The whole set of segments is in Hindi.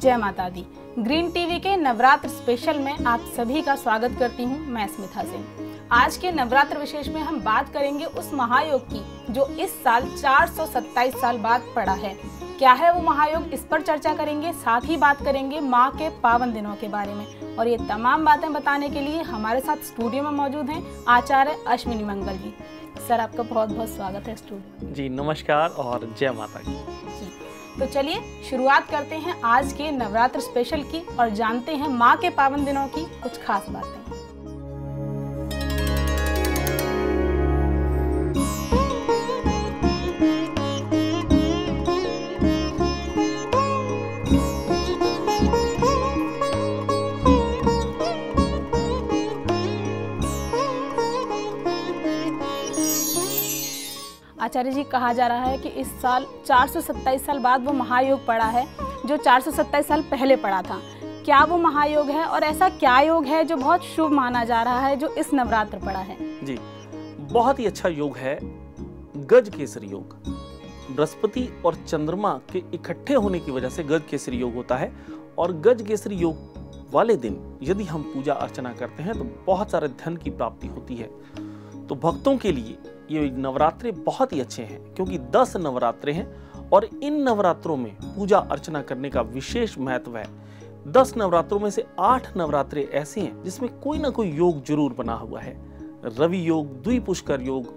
जय माता दी। ग्रीन टीवी के नवरात्र स्पेशल में आप सभी का स्वागत करती हूं मैं स्मिता सिंह। आज के नवरात्र विशेष में हम बात करेंगे उस महायोग की जो इस साल 427 साल बाद पड़ा है। क्या है वो महायोग, इस पर चर्चा करेंगे। साथ ही बात करेंगे माँ के पावन दिनों के बारे में। और ये तमाम बातें बताने के लिए हमारे साथ स्टूडियो में मौजूद हैं आचार्य अश्विनी मंगल जी। सर, आपका बहुत बहुत स्वागत है स्टूडियो। जी नमस्कार और जय माता दी। तो चलिए शुरुआत करते हैं आज के नवरात्र स्पेशल की और जानते हैं माँ के पावन दिनों की कुछ खास बातें। आचार्य जी, कहा जा रहा है कि इस साल 427 साल बाद वो महायोग पड़ा है जो 427 साल पहले पड़ा था। क्या वो महायोग है और ऐसा क्या योग है जो बहुत शुभ माना जा रहा है जो इस नवरात्र पड़ा है? जी, बहुत ही अच्छा योग है गज केसरी योग। बृहस्पति और चंद्रमा के इकट्ठे होने की वजह से गज केसरी योग होता है। और गज केसरी योग वाले दिन यदि हम पूजा अर्चना करते हैं तो बहुत सारे धन की प्राप्ति होती है। तो भक्तों के लिए ये नवरात्रे बहुत ही अच्छे हैं क्योंकि 10 नवरात्रे हैं और इन नवरात्रों में पूजा अर्चना करने का विशेष महत्व है। 10 नवरात्रों में से 8 नवरात्रे ऐसे हैं जिसमें कोई ना कोई योग जरूर बना हुआ है। रवि योग, द्विपुष्कर योग,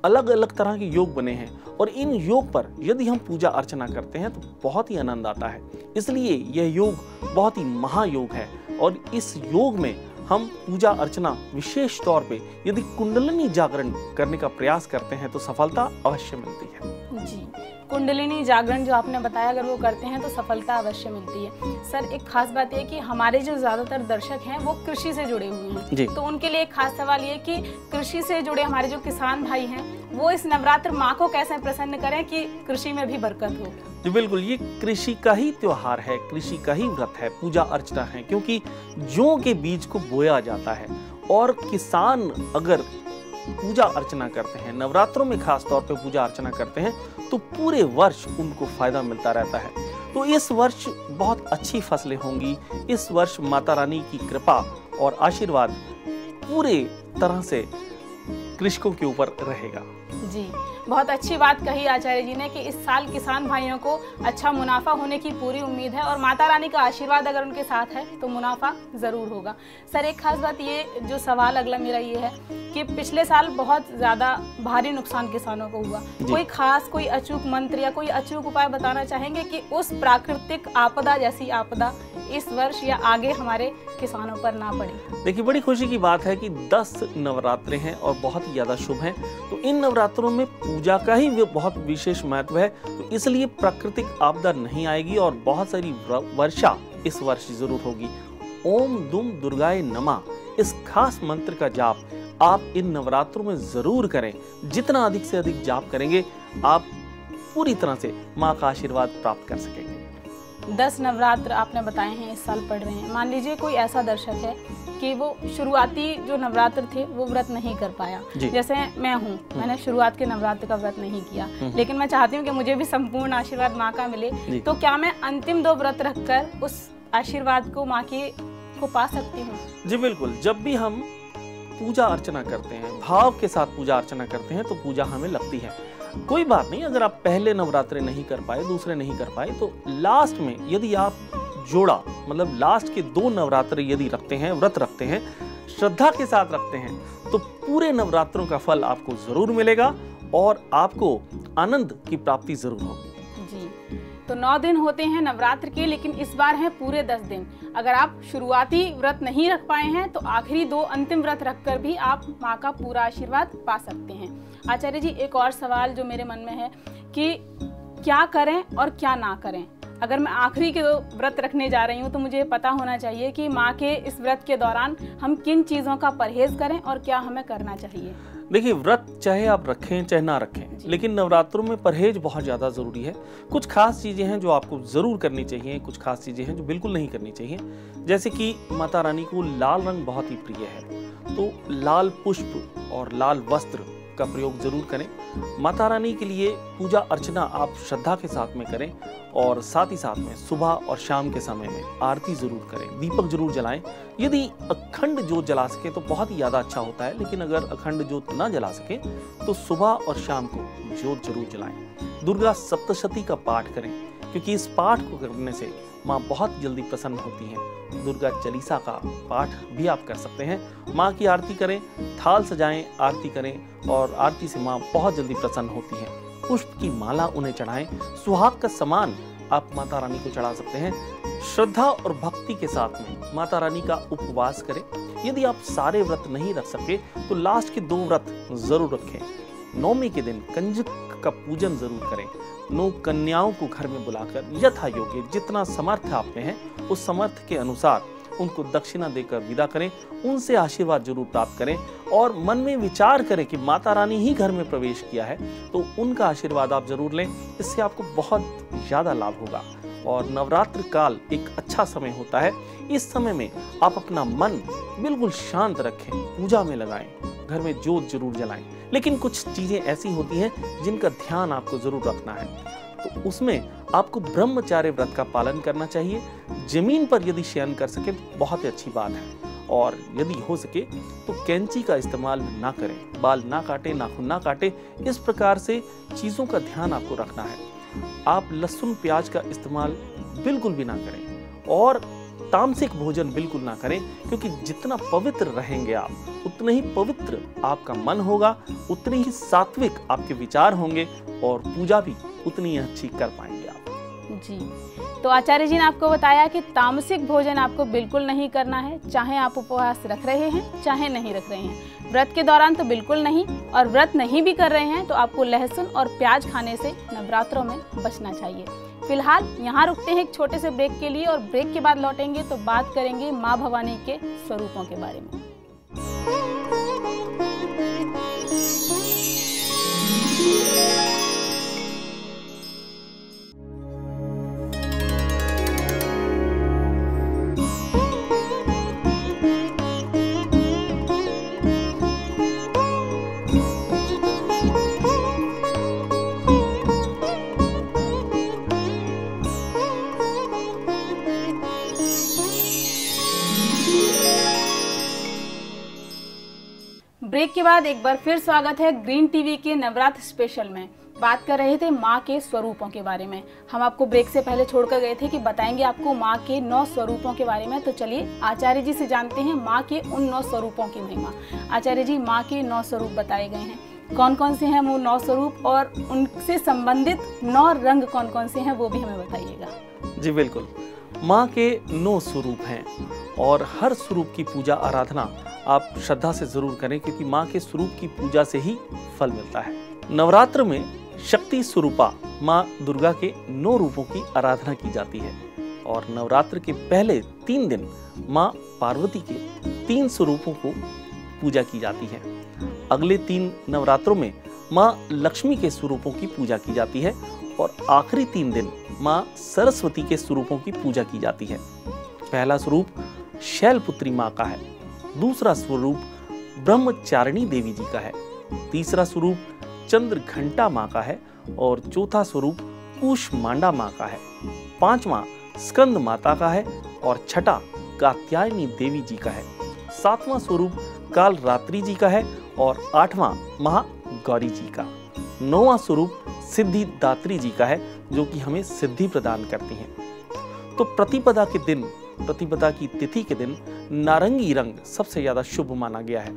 अलग अलग तरह के योग बने हैं और इन योग पर यदि हम पूजा अर्चना करते हैं तो बहुत ही आनंद आता है। इसलिए यह योग बहुत ही महायोग है और इस योग में हम पूजा अर्चना विशेष तौर पे यदि कुंडलिनी जागरण करने का प्रयास करते हैं तो सफलता अवश्य मिलती है। जी, कुंडलिनी जागरण जो आपने बताया अगर वो करते हैं तो सफलता अवश्य मिलती है। सर, एक खास बात है कि हमारे जो ज्यादातर दर्शक हैं वो कृषि से जुड़े हुए हैं, तो उनके लिए एक खास सवाल ये कि कृषि से जुड़े हमारे जो किसान भाई हैं वो इस नवरात्र माँ को कैसे प्रसन्न करें कि कृषि में भी बरकत हो। जी बिल्कुल, ये कृषि का ही त्योहार है, कृषि का ही व्रत है, पूजा अर्चना है क्योंकि जौ के बीज को बोया जाता है और किसान अगर पूजा अर्चना करते हैं, नवरात्रों में खास तौर पे पूजा अर्चना करते हैं तो पूरे वर्ष उनको फायदा मिलता रहता है। तो इस वर्ष बहुत अच्छी फसलें होंगी। इस वर्ष माता रानी की कृपा और आशीर्वाद पूरे तरह से कृषकों के ऊपर रहेगा। जी, बहुत अच्छी बात कही आचार्य जी ने कि इस साल किसान भाइयों को अच्छा मुनाफा होने की पूरी उम्मीद है और माता रानी का आशीर्वाद अगर उनके साथ है तो मुनाफा जरूर होगा। सर, एक खास बात ये जो सवाल अगला मेरा ये है कि पिछले साल बहुत ज्यादा भारी नुकसान किसानों को हुआ। कोई खास, कोई अचूक मंत्र या कोई अचूक उपाय बताना चाहेंगे कि उस प्राकृतिक आपदा जैसी आपदा इस वर्ष या आगे हमारे किसानों पर ना पड़े? देखिए, बड़ी खुशी की बात है कि 10 नवरात्रे हैं और बहुत ही ज्यादा शुभ हैं। तो इन नवरात्रों में पूजा का ही बहुत विशेष महत्व है, तो इसलिए प्राकृतिक आपदा नहीं आएगी और बहुत सारी वर्षा इस वर्ष जरूर होगी। ओम दुम दुर्गाए नमः इस खास मंत्र का जाप आप इन नवरात्रों में जरूर करें। जितना अधिक से अधिक जाप करेंगे आप पूरी तरह से माँ का आशीर्वाद प्राप्त कर सकेंगे। 10 नवरात्र आपने बताए हैं इस साल पढ़ रहे हैं। मान लीजिए कोई ऐसा दर्शक है कि वो शुरुआती जो नवरात्र थे वो व्रत नहीं कर पाया, जैसे मैं हूँ, मैंने शुरुआत के नवरात्र का व्रत नहीं किया लेकिन मैं चाहती हूँ कि मुझे भी संपूर्ण आशीर्वाद माँ का मिले, तो क्या मैं अंतिम 2 व्रत रखकर उस आशीर्वाद को माँ को पा सकती हूँ? जी बिल्कुल, जब भी हम पूजा अर्चना करते हैं, भाव के साथ पूजा अर्चना करते हैं तो पूजा हमें लगती है। कोई बात नहीं, अगर आप पहले नवरात्रे नहीं कर पाए, दूसरे नहीं कर पाए तो लास्ट में यदि आप जोड़ा मतलब लास्ट के 2 नवरात्रे यदि रखते हैं, व्रत रखते हैं, श्रद्धा के साथ रखते हैं तो पूरे नवरात्रों का फल आपको जरूर मिलेगा और आपको आनंद की प्राप्ति जरूर होगी। जी, तो 9 दिन होते हैं नवरात्र के, लेकिन इस बार है पूरे 10 दिन। अगर आप शुरुआती व्रत नहीं रख पाए हैं तो आखिरी 2 अंतिम व्रत रखकर भी आप माँ का पूरा आशीर्वाद पा सकते हैं। आचार्य जी, एक और सवाल जो मेरे मन में है कि क्या करें और क्या ना करें। अगर मैं आखिरी के 2 व्रत रखने जा रही हूँ तो मुझे पता होना चाहिए कि माँ के इस व्रत के दौरान हम किन चीज़ों का परहेज करें और क्या हमें करना चाहिए। देखिए, व्रत चाहे आप रखें चाहे ना रखें, लेकिन नवरात्रों में परहेज बहुत ज़्यादा ज़रूरी है। कुछ खास चीज़ें हैं जो आपको ज़रूर करनी चाहिए, कुछ खास चीज़ें हैं जो बिल्कुल नहीं करनी चाहिए। जैसे कि माता रानी को लाल रंग बहुत ही प्रिय है, तो लाल पुष्प और लाल वस्त्र का प्रयोग जरूर करें। माता रानी के लिए पूजा अर्चना आप श्रद्धा के साथ में करें और साथ ही साथ में सुबह और शाम के समय में आरती जरूर करें, दीपक जरूर जलाएं। यदि अखंड जोत जला सके तो बहुत ही ज़्यादा अच्छा होता है, लेकिन अगर अखंड जोत ना जला सके तो सुबह और शाम को जोत जरूर जलाएं। दुर्गा सप्तशती का पाठ करें, क्योंकि इस पाठ को करने से माँ बहुत जल्दी प्रसन्न होती हैं। दुर्गा चालीसा का पाठ भी आप कर सकते हैं। माँ की आरती करें, थाल सजाएं, आरती करें और आरती से माँ बहुत जल्दी प्रसन्न होती हैं। पुष्प की माला उन्हें चढ़ाएं। सुहाग का सामान आप माता रानी को चढ़ा सकते हैं। श्रद्धा और भक्ति के साथ में माता रानी का उपवास करें। यदि आप सारे व्रत नहीं रख सके तो लास्ट के 2 व्रत जरूर रखें। नवमी के दिन कंजक का पूजन जरूर करें। 9 कन्याओं को घर में बुलाकर यथा योग्य जितना समर्थ आप में है उस समर्थ के अनुसार उनको दक्षिणा देकर विदा करें। उनसे आशीर्वाद जरूर प्राप्त करें और मन में विचार करें कि माता रानी ही घर में प्रवेश किया है, तो उनका आशीर्वाद आप जरूर लें। इससे आपको बहुत ज्यादा लाभ होगा। और नवरात्र काल एक अच्छा समय होता है। इस समय में आप अपना मन बिल्कुल शांत रखें, पूजा में लगाएं, घर में जोत जरूर जलाएं। लेकिन कुछ चीजें ऐसी होती हैं जिनका ध्यान आपको जरूर रखना है, तो उसमें आपको ब्रह्मचार्य व्रत का पालन करना चाहिए। जमीन पर यदि शयन कर सके तो बहुत ही अच्छी बात है, और यदि हो सके तो कैंची का इस्तेमाल ना करें, बाल ना काटे, नाखून ना काटे। इस प्रकार से चीजों का ध्यान आपको रखना है। आप लहसुन प्याज का इस्तेमाल बिल्कुल भी ना करें और तामसिक भोजन बिल्कुल ना करें, क्योंकि जितना पवित्र रहेंगे आप उतना ही पवित्र आपका मन होगा, उतने ही सात्विक आपके विचार होंगे और पूजा भी उतनी ही अच्छी कर पाएंगे आप। जी, तो आचार्य जी ने आपको बताया कि तामसिक भोजन आपको बिल्कुल नहीं करना है, चाहे आप उपवास रख रहे हैं चाहे नहीं रख रहे हैं। व्रत के दौरान तो बिल्कुल नहीं, और व्रत नहीं भी कर रहे हैं तो आपको लहसुन और प्याज खाने से नवरात्रों में बचना चाहिए। फिलहाल यहाँ रुकते हैं एक छोटे से ब्रेक के लिए, और ब्रेक के बाद लौटेंगे तो बात करेंगे माँ भवानी के स्वरूपों के बारे में। ब्रेक के बाद एक बार फिर स्वागत है ग्रीन टीवी के नवरात्र स्पेशल में। बात कर रहे थे माँ के स्वरूपों के बारे में। हम आपको ब्रेक से पहले छोड़कर गए थे कि बताएंगे आपको माँ के 9 स्वरूपों के बारे में। तो चलिए आचार्य जी से जानते हैं माँ के उन 9 स्वरूपों की महिमा। आचार्य जी, माँ के 9 स्वरूप बताए गए हैं, कौन कौन से हैं वो 9 स्वरूप, और उनसे संबंधित 9 रंग कौन कौन से हैं वो भी हमें बताइएगा। जी बिल्कुल, माँ के 9 स्वरूप हैं और हर स्वरूप की पूजा आराधना आप श्रद्धा से जरूर करें, क्योंकि माँ के स्वरूप की पूजा से ही फल मिलता है। नवरात्र में शक्ति स्वरूपा माँ दुर्गा के 9 रूपों की आराधना की जाती है, और नवरात्र के पहले 3 दिन माँ पार्वती के 3 स्वरूपों को पूजा की जाती है। अगले 3 नवरात्रों में माँ लक्ष्मी के स्वरूपों की पूजा की जाती है, और आखिरी 3 दिन माँ सरस्वती के स्वरूपों की पूजा की जाती है। पहला स्वरूप शैलपुत्री माँ का है, दूसरा स्वरूप ब्रह्मचारिणी देवी जी का है, तीसरा स्वरूप चंद्र घंटा माँ का है, और चौथा स्वरूप कूष्मांडा माँ का है, पांचवा स्कंद माता का है, और छठा कात्यायनी देवी जी का है, सातवां स्वरूप काल रात्रि जी का है, और 8वां महागौरी जी का, 9वां स्वरूप सिद्धिदात्री जी का है, जो कि हमें सिद्धि प्रदान करती हैं। तो प्रतिपदा के दिन, प्रतिपदा की तिथि के दिन नारंगी रंग सबसे ज्यादा शुभ माना गया है।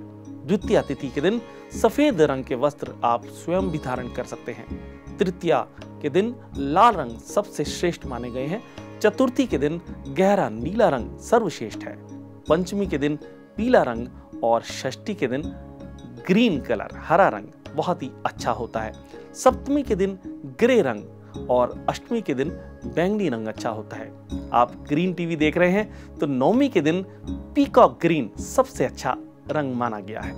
द्वितीया तिथि के दिन सफेद रंग के वस्त्र आप स्वयं भी धारण कर सकते हैं। तृतीया के दिन लाल रंग सबसे श्रेष्ठ माने गए हैं। चतुर्थी के दिन गहरा नीला रंग सर्वश्रेष्ठ है। पंचमी के दिन पीला रंग, और षष्ठी के दिन ग्रीन कलर हरा रंग बहुत ही अच्छा होता है। सप्तमी के दिन ग्रे रंग, और अष्टमी के दिन बैंगनी रंग अच्छा होता है। आप ग्रीन टीवी देख रहे हैं तो नवमी के दिन पीकॉक ग्रीन सबसे अच्छा रंग माना गया है।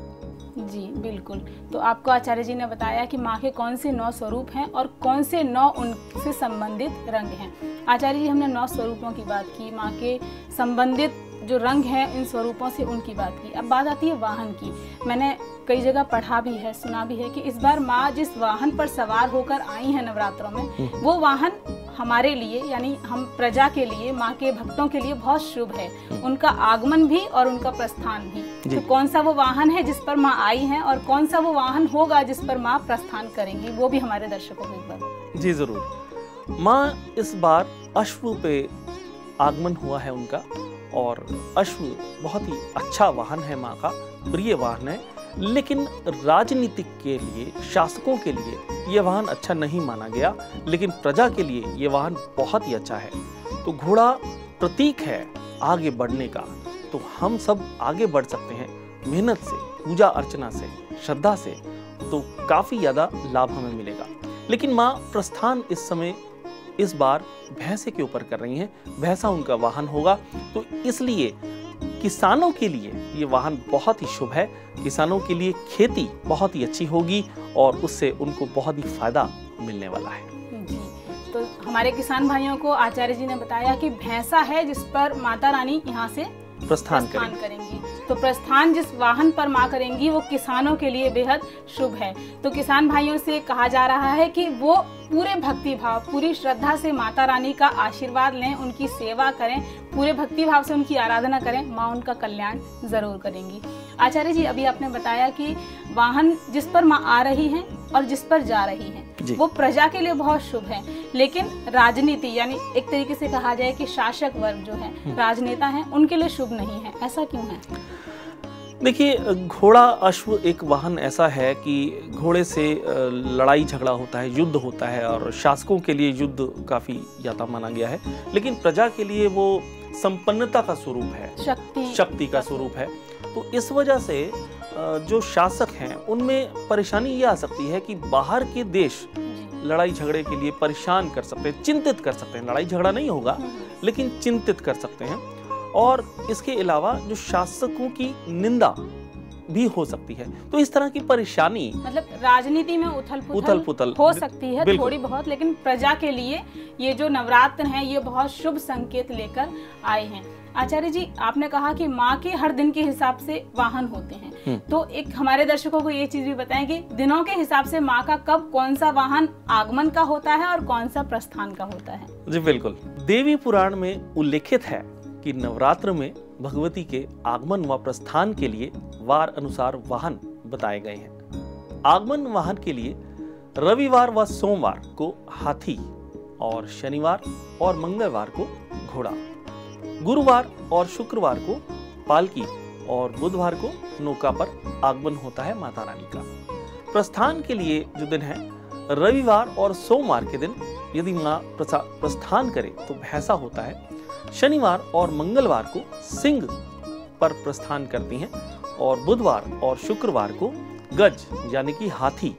जी बिल्कुल, तो आपको आचार्य जी ने बताया कि माँ के कौन से 9 स्वरूप हैं और कौन से 9 उनसे संबंधित रंग हैं। आचार्य जी, हमने 9 स्वरूपों की बात की, माँ के संबंधित जो रंग है इन स्वरूपों से, उनकी बात की। अब बात आती है वाहन की। मैंने कई जगह पढ़ा भी है, सुना भी है कि इस बार माँ जिस वाहन पर सवार होकर आई हैं नवरात्रों में, वो वाहन हमारे लिए यानी हम प्रजा के लिए, माँ के भक्तों के लिए बहुत शुभ है। उनका आगमन भी और उनका प्रस्थान भी। तो कौन सा वो वाहन है जिस पर माँ आई हैं और कौन सा वो वाहन होगा जिस पर माँ प्रस्थान करेंगी, वो भी हमारे दर्शकों को एक बार। जी जरूर। माँ इस बार अश्व पे आगमन हुआ है उनका, और अश्व बहुत ही अच्छा वाहन है, माँ का प्रिय वाहन है। लेकिन राजनीतिक के लिए, शासकों के लिए ये वाहन अच्छा नहीं माना गया, लेकिन प्रजा के लिए ये वाहन बहुत ही अच्छा है। तो घोड़ा प्रतीक है आगे बढ़ने का, तो हम सब आगे बढ़ सकते हैं मेहनत से, पूजा अर्चना से, श्रद्धा से, तो काफी ज्यादा लाभ हमें मिलेगा। लेकिन माँ प्रस्थान इस समय इस बार भैंसे के ऊपर कर रही हैं, भैंसा उनका वाहन होगा। तो इसलिए किसानों के लिए ये वाहन बहुत ही शुभ है। किसानों के लिए खेती बहुत ही अच्छी होगी और उससे उनको बहुत ही फायदा मिलने वाला है। जी, तो हमारे किसान भाइयों को आचार्य जी ने बताया कि भैंसा है जिस पर माता रानी यहाँ से प्रस्थान करेंगी। तो प्रस्थान जिस वाहन पर माँ करेंगी वो किसानों के लिए बेहद शुभ है। तो किसान भाइयों से कहा जा रहा है कि वो पूरे भक्ति भाव, पूरी श्रद्धा से माता रानी का आशीर्वाद लें, उनकी सेवा करें, पूरे भक्ति भाव से उनकी आराधना करें, माँ उनका कल्याण जरूर करेंगी। आचार्य जी, अभी आपने बताया कि वाहन जिस पर माँ आ रही हैं और जिस पर जा रही हैं वो प्रजा के लिए बहुत शुभ है, लेकिन राजनीति यानी एक तरीके से कहा जाए कि शासक वर्ग जो है, राजनेता हैं, उनके लिए शुभ नहीं है। ऐसा क्यों है? देखिए, घोड़ा अश्व एक वाहन ऐसा है कि घोड़े से लड़ाई झगड़ा होता है, युद्ध होता है, और शासकों के लिए युद्ध काफी ज्यादा माना गया है, लेकिन प्रजा के लिए वो संपन्नता का स्वरूप है, शक्ति का स्वरूप है। तो इस वजह से जो शासक हैं उनमें परेशानी ये आ सकती है कि बाहर के देश लड़ाई झगड़े के लिए परेशान कर सकते हैं, चिंतित कर सकते हैं। लड़ाई झगड़ा नहीं होगा, लेकिन चिंतित कर सकते हैं। और इसके अलावा जो शासकों की निंदा भी हो सकती है। तो इस तरह की परेशानी, मतलब राजनीति में उथल पुथल हो सकती है थोड़ी बहुत, लेकिन प्रजा के लिए ये जो नवरात्र हैं ये बहुत शुभ संकेत लेकर आए हैं। आचार्य जी, आपने कहा कि माँ के हर दिन के हिसाब से वाहन होते हैं, तो एक हमारे दर्शकों को ये चीज भी बताएं कि दिनों के हिसाब से माँ का कब कौन सा वाहन आगमन का होता है और कौन सा प्रस्थान का होता है? जी बिल्कुल। देवी पुराण में उल्लेखित है कि नवरात्र में भगवती के आगमन व प्रस्थान के लिए वार अनुसार वाहन बताए गए हैं। आगमन वाहन के लिए रविवार व सोमवार को हाथी, और शनिवार और मंगलवार को घोड़ा, गुरुवार और शुक्रवार को पालकी, और बुधवार को नौका पर आगमन होता है माता रानी का। प्रस्थान के लिए जो दिन है, रविवार और सोमवार के दिन यदि माँ प्रस्थान करे तो भैंसा होता है। शनिवार और मंगलवार को सिंह पर प्रस्थान करती हैं, और बुधवार और शुक्रवार को गज यानी कि हाथी,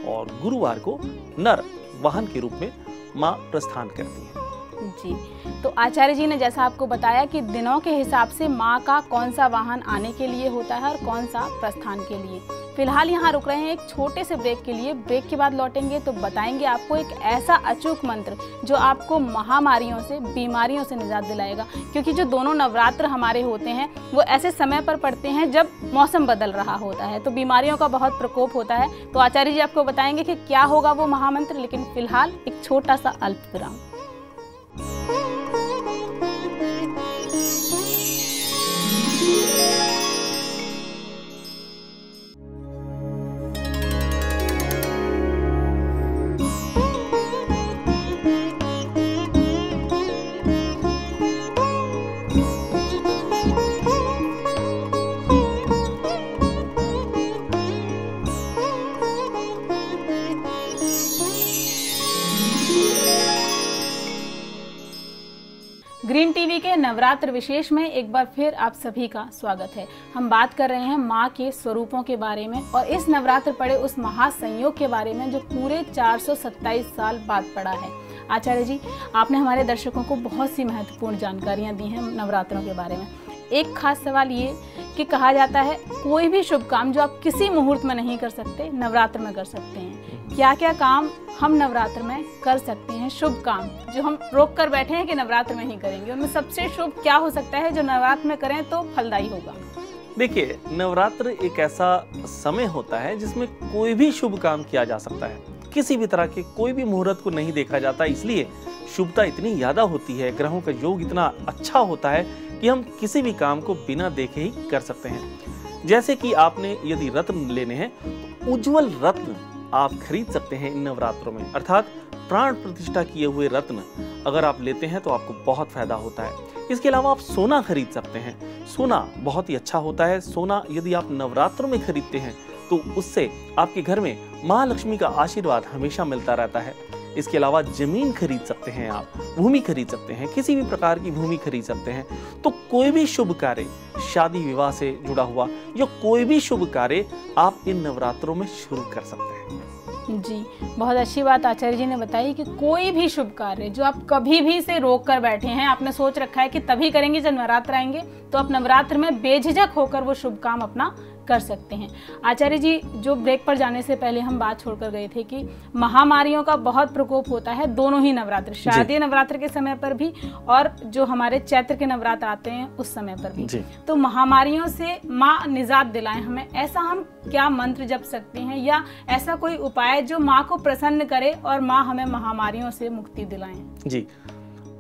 और गुरुवार को नर वाहन के रूप में माँ प्रस्थान करती हैं। जी, तो आचार्य जी ने जैसा आपको बताया कि दिनों के हिसाब से माँ का कौन सा वाहन आने के लिए होता है और कौन सा प्रस्थान के लिए। फिलहाल यहाँ रुक रहे हैं एक छोटे से ब्रेक के लिए। ब्रेक के बाद लौटेंगे तो बताएंगे आपको एक ऐसा अचूक मंत्र जो आपको महामारियों से, बीमारियों से निजात दिलाएगा। क्योंकि जो दोनों नवरात्र हमारे होते हैं वो ऐसे समय पर पड़ते हैं जब मौसम बदल रहा होता है, तो बीमारियों का बहुत प्रकोप होता है। तो आचार्य जी आपको बताएंगे कि क्या होगा वो महामंत्र, लेकिन फिलहाल एक छोटा सा अल्प विराम। ग्रीन टीवी के नवरात्र विशेष में एक बार फिर आप सभी का स्वागत है। हम बात कर रहे हैं माँ के स्वरूपों के बारे में और इस नवरात्र पड़े उस महासंयोग के बारे में जो पूरे 427 साल बाद पड़ा है। आचार्य जी, आपने हमारे दर्शकों को बहुत सी महत्वपूर्ण जानकारियाँ दी हैं नवरात्रों के बारे में। एक खास सवाल ये कि कहा जाता है कोई भी शुभ काम जो आप किसी मुहूर्त में नहीं कर सकते, नवरात्र में कर सकते हैं। क्या क्या काम हम नवरात्र में कर सकते हैं, शुभ काम जो हम रोक कर बैठे हैं कि नवरात्र में ही करेंगे, उनमें सबसे शुभ क्या हो सकता है जो नवरात्र में करें तो फलदायी होगा? देखिए, नवरात्र एक ऐसा समय होता है जिसमें कोई भी शुभ काम किया जा सकता है। किसी भी तरह के कोई भी मुहूर्त को नहीं देखा जाता, इसलिए शुभता इतनी ज्यादा होती है, ग्रहों का योग इतना अच्छा होता है कि हम किसी भी काम को बिना देखे ही कर सकते हैं। जैसे कि आपने यदि रत्न लेने हैं तो उज्जवल रत्न आप खरीद सकते हैं इन नवरात्रों में, अर्थात प्राण प्रतिष्ठा किए हुए रत्न अगर आप लेते हैं तो आपको बहुत फायदा होता है। इसके अलावा आप सोना खरीद सकते हैं, सोना बहुत ही अच्छा होता है। सोना यदि आप नवरात्रों में खरीदते हैं तो उससे आपके घर में महालक्ष्मी का आशीर्वाद हमेशा मिलता रहता है। इसके अलावा जमीन खरीद सकते हैं, आप भूमि खरीद सकते हैं, किसी भी प्रकार की भूमि खरीद सकते हैं। तो कोई भी शुभ कार्य, शादी विवाह से जुड़ा हुआ या कोई भी शुभ कार्य आप इन नवरात्रों में शुरू कर सकते हैं। जी, बहुत अच्छी बात आचार्य जी ने बताई कि कोई भी शुभ कार्य जो आप कभी भी से रोक कर बैठे हैं, आपने सोच रखा है कि तभी करेंगे जब नवरात्र आएंगे, तो आप नवरात्र में बेझिझक होकर वो शुभ काम अपना कर सकते हैं। आचार्य जी, जो ब्रेक पर जाने से पहले हम बात छोड़कर गए थे कि महामारियों का बहुत प्रकोप होता है दोनों ही नवरात्र, शारदीय नवरात्र के समय पर भी और जो हमारे चैत्र के नवरात्र आते हैं उस समय पर भी। तो महामारियों से माँ निजात दिलाएं हमें, ऐसा हम क्या मंत्र जप सकते हैं या ऐसा कोई उपाय जो माँ को प्रसन्न करे और माँ हमें महामारियों से मुक्ति दिलाएं? जी,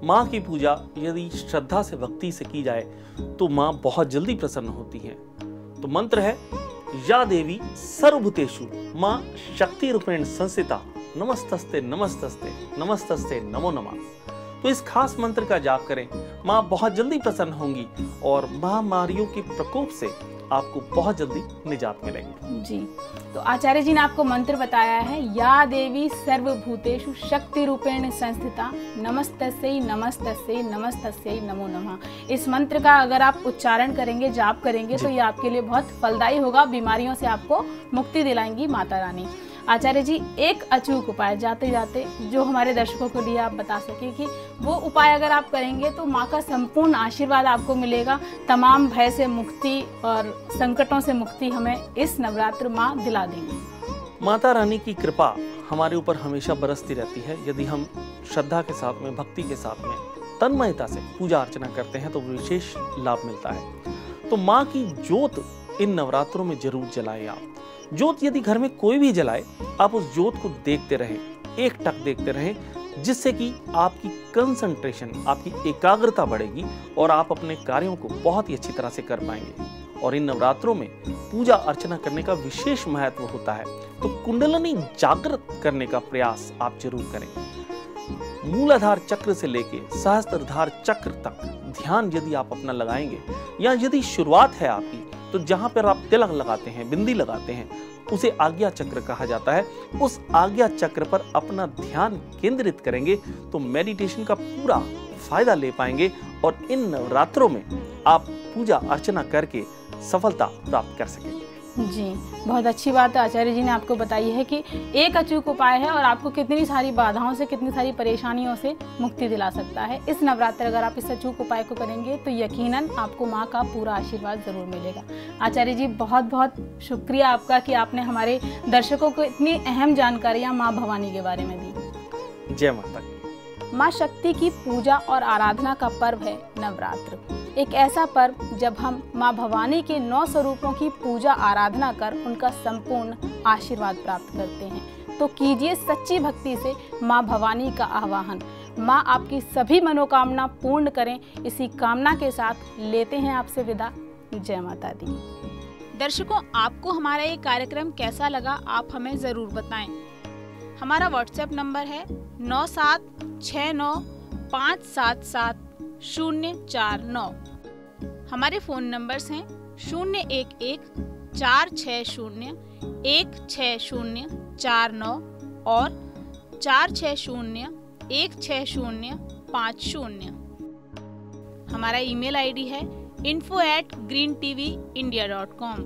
माँ की पूजा यदि श्रद्धा से, भक्ति से की जाए तो माँ बहुत जल्दी प्रसन्न होती है। तो मंत्र है, या देवी सर्वभूतेषु माँ शक्ति रूपेण संस्थिता नमस्तस्ते नमस्तस्ते नमस्तस्ते नमो नमः। तो इस खास मंत्र का जाप करें, माँ बहुत जल्दी प्रसन्न होंगी और महामारियों के प्रकोप से आपको बहुत जल्दी निजात मिलेगी। जी, तो आचार्य जी ने आपको मंत्र बताया है, या देवी सर्वभूतेषु शक्ति रूपेण संस्थिता नमस्तस्यै नमस्तस्यै नमस्तस्यै नमो नमः। इस मंत्र का अगर आप उच्चारण करेंगे, जाप करेंगे तो ये आपके लिए बहुत फलदायी होगा, बीमारियों से आपको मुक्ति दिलाएंगी माता रानी। आचार्य जी, एक अचूक उपाय जाते जाते जो हमारे दर्शकों के लिए आप बता सके कि वो उपाय अगर आप करेंगे तो माँ का संपूर्ण आशीर्वाद आपको मिलेगा, तमाम भय से मुक्ति और संकटों से मुक्ति हमें इस नवरात्र माँ दिला देंगी। माता रानी की कृपा हमारे ऊपर हमेशा बरसती रहती है। यदि हम श्रद्धा के साथ में, भक्ति के साथ में, तन्मयता से पूजा अर्चना करते हैं तो विशेष लाभ मिलता है। तो माँ की ज्योत इन नवरात्रों में जरूर जलाएं आप। ज्योत यदि घर में कोई भी जलाए, आप उस ज्योत को देखते रहें, एक टक देखते रहें, जिससे कि आपकी कंसंट्रेशन, आपकी एकाग्रता बढ़ेगी और आप अपने कार्यों को बहुत ही अच्छी तरह से कर पाएंगे। और इन नवरात्रों में पूजा अर्चना करने का विशेष महत्व होता है, तो कुंडलिनी जागृत करने का प्रयास आप जरूर करें। मूलाधार चक्र से लेके सहस्त्रधार चक्र तक ध्यान यदि आप अपना लगाएंगे, या यदि शुरुआत है आपकी तो जहां पर आप तिलक लगाते हैं, बिंदी लगाते हैं, उसे आज्ञा चक्र कहा जाता है। उस आज्ञा चक्र पर अपना ध्यान केंद्रित करेंगे तो मेडिटेशन का पूरा फायदा ले पाएंगे और इन नवरात्रों में आप पूजा अर्चना करके सफलता प्राप्त कर सकेंगे। जी, बहुत अच्छी बात आचार्य जी ने आपको बताई है कि एक अचूक उपाय है और आपको कितनी सारी बाधाओं से, कितनी सारी परेशानियों से मुक्ति दिला सकता है। इस नवरात्र अगर आप इस अचूक उपाय को करेंगे तो यकीनन आपको माँ का पूरा आशीर्वाद जरूर मिलेगा। आचार्य जी, बहुत बहुत शुक्रिया आपका कि आपने हमारे दर्शकों को इतनी अहम जानकारियाँ माँ भवानी के बारे में दी। जय माता। माँ शक्ति की पूजा और आराधना का पर्व है नवरात्र, एक ऐसा पर्व जब हम माँ भवानी के 9 स्वरूपों की पूजा आराधना कर उनका संपूर्ण आशीर्वाद प्राप्त करते हैं। तो कीजिए सच्ची भक्ति से माँ भवानी का आवाहन। माँ आपकी सभी मनोकामना पूर्ण करें, इसी कामना के साथ लेते हैं आपसे विदा। जय माता दी। दर्शकों, आपको हमारा ये कार्यक्रम कैसा लगा आप हमें ज़रूर बताएं। हमारा व्हाट्सएप नंबर है 9769577049। हमारे फ़ोन नंबर्स हैं 011-460-16049 और 460-16050। हमारा ईमेल आईडी है info@greentvindia.com।